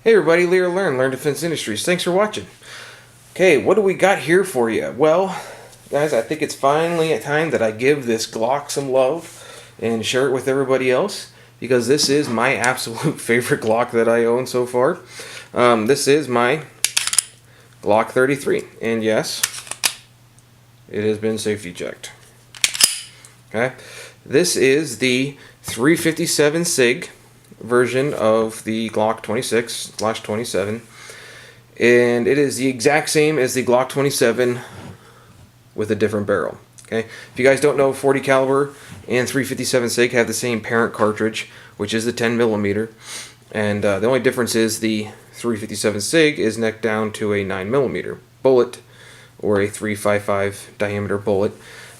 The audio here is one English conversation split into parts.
Hey everybody, Learn Defense Industries. Thanks for watching. Okay, what do we got here for you? Well, guys, I think it's finally a time that I give this Glock some love and share it with everybody else because this is my absolute favorite Glock that I own so far. This is my Glock 33, and yes, it has been safety checked. Okay, this is the 357 SIG version of the Glock 26/27, and it is the exact same as the Glock 27 with a different barrel. Okay, if you guys don't know, 40 caliber and 357 SIG have the same parent cartridge, which is the 10mm, and the only difference is the 357 SIG is necked down to a 9mm bullet or a 3.55 diameter bullet,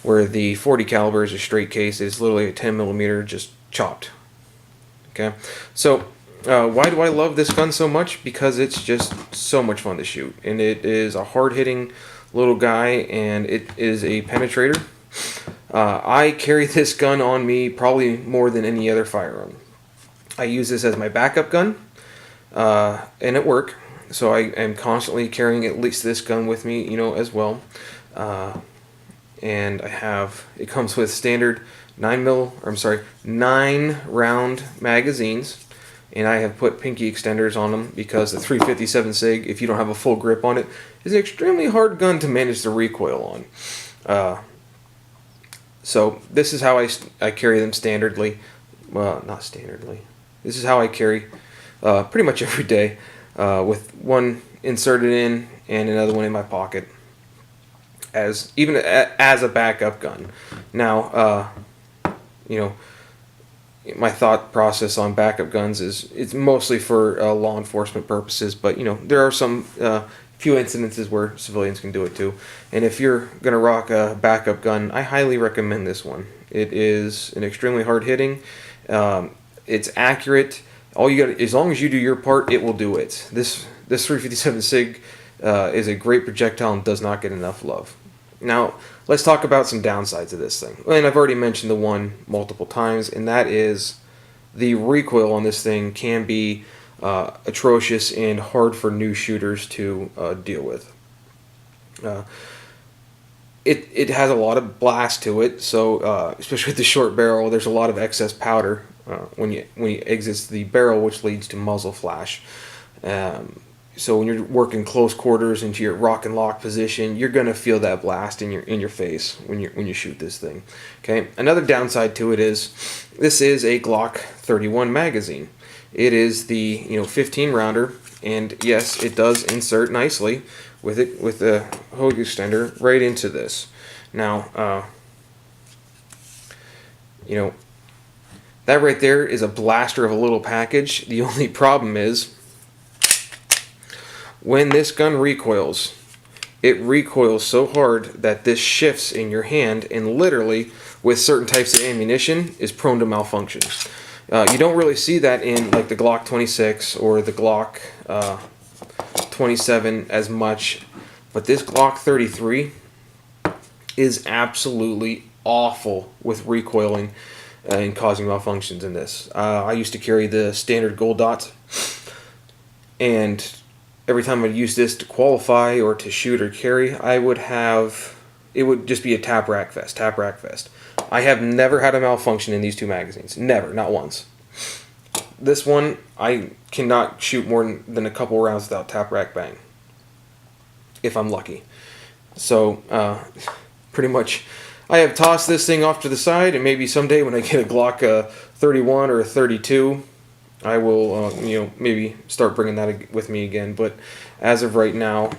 where the 40 caliber is a straight case. It's literally a 10mm just chopped. Okay, so why do I love this gun so much? Because it's just so much fun to shoot, and it is a hard-hitting little guy, and it is a penetrator. I carry this gun on me probably more than any other firearm. I use this as my backup gun, and at work, so I am constantly carrying at least this gun with me, as well. And it comes with standard 9-round magazines, and I have put pinky extenders on them because the 357 SIG, if you don't have a full grip on it, is an extremely hard gun to manage the recoil on. So this is how I carry them standardly. Well, not standardly. This is how I carry pretty much every day, with one inserted in and another one in my pocket, as a backup gun. Now, my thought process on backup guns is it's mostly for law enforcement purposes, but there are some few incidences where civilians can do it too. And if you're gonna rock a backup gun, I highly recommend this one. It is an extremely hard hitting. It's accurate. All you got, as long as you do your part, it will do it. This 357 SIG is a great projectile and does not get enough love. Now, let's talk about some downsides of this thing. And I've already mentioned the one multiple times, and that is the recoil on this thing can be atrocious and hard for new shooters to deal with. It has a lot of blast to it, so especially with the short barrel, there's a lot of excess powder when you exit the barrel, which leads to muzzle flash. So when you're working close quarters into your rock and lock position, you're gonna feel that blast in your face when you shoot this thing. Okay. Another downside to it is this is a Glock 31 magazine. It is the 15 rounder, and yes, it does insert nicely with a hose extender right into this. Now, that right there is a blaster of a little package. The only problem is, when this gun recoils, it recoils so hard that this shifts in your hand, and literally, with certain types of ammunition, is prone to malfunction. You don't really see that in like the Glock 26 or the Glock 27 as much, but this Glock 33 is absolutely awful with recoiling and causing malfunctions in this. I used to carry the standard gold dots, and every time I'd use this to qualify or to shoot or carry, it would just be a tap rack fest. I have never had a malfunction in these two magazines. Never, not once. This one, I cannot shoot more than a couple rounds without tap rack bang, if I'm lucky. So, pretty much, I have tossed this thing off to the side, and maybe someday when I get a Glock 31 or a 32, I will, maybe start bringing that with me again. But as of right now,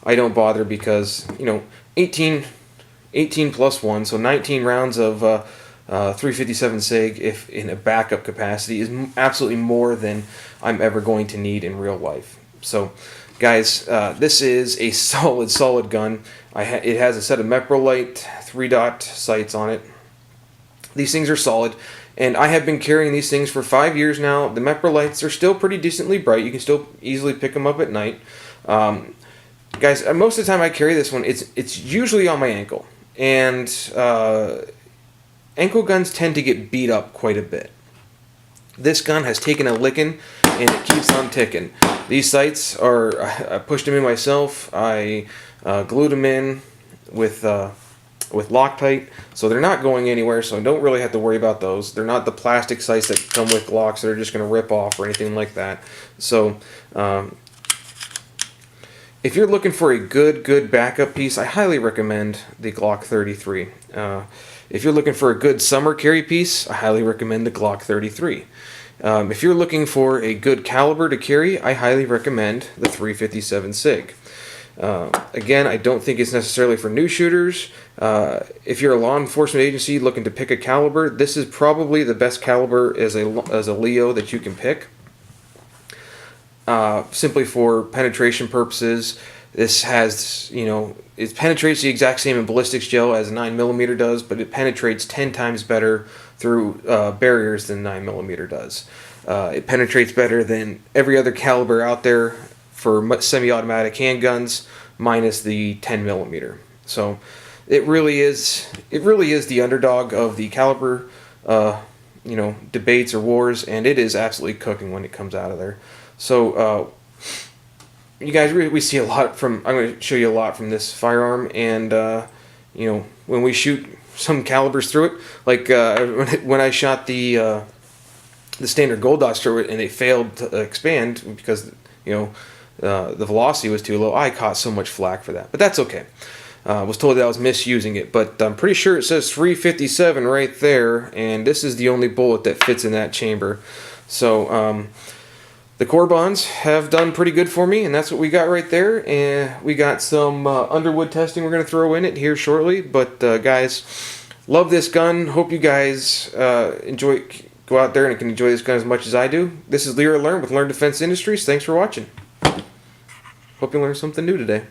I don't bother because, 18 plus 1, so 19 rounds of 357 SIG, if in a backup capacity, is absolutely more than I'm ever going to need in real life. So, guys, this is a solid gun. It has a set of Meprolite 3-dot sights on it. These things are solid. And I have been carrying these things for 5 years now. The Meprolites are still pretty decently bright. You can still easily pick them up at night. Guys, most of the time I carry this one, it's usually on my ankle. And ankle guns tend to get beat up quite a bit. This gun has taken a licking and it keeps on ticking. These sights are, I pushed them in myself. I glued them in with Loctite, so they're not going anywhere, so I don't really have to worry about those. They're not the plastic sights that come with Glocks that are just going to rip off or anything like that. So if you're looking for a good backup piece, I highly recommend the Glock 33. If you're looking for a good summer carry piece, I highly recommend the Glock 33. If you're looking for a good caliber to carry, I highly recommend the 357 SIG. Again, I don't think it's necessarily for new shooters. If you're a law enforcement agency looking to pick a caliber, this is probably the best caliber as a Leo that you can pick. Simply for penetration purposes, this has, it penetrates the exact same in ballistics gel as 9mm does, but it penetrates 10 times better through barriers than 9mm does. It penetrates better than every other caliber out there for semi-automatic handguns, minus the 10mm. So it really is the underdog of the caliber, debates or wars, and it is absolutely cooking when it comes out of there. So you guys, we see a lot from. I'm going to show you a lot from this firearm, and when we shoot some calibers through it, like when I shot the standard gold dots through it, and they failed to expand because the velocity was too low. I caught so much flack for that, but that's okay. I was told that I was misusing it, but I'm pretty sure it says 357 right there, and this is the only bullet that fits in that chamber. So the core bonds have done pretty good for me, and that's what we got right there. And we got some Underwood testing we're going to throw in it here shortly. But guys, love this gun. Hope you guys go out there and can enjoy this gun as much as I do. This is Leroy Learn with Learn Defense Industries. Thanks for watching. Hope you learned something new today.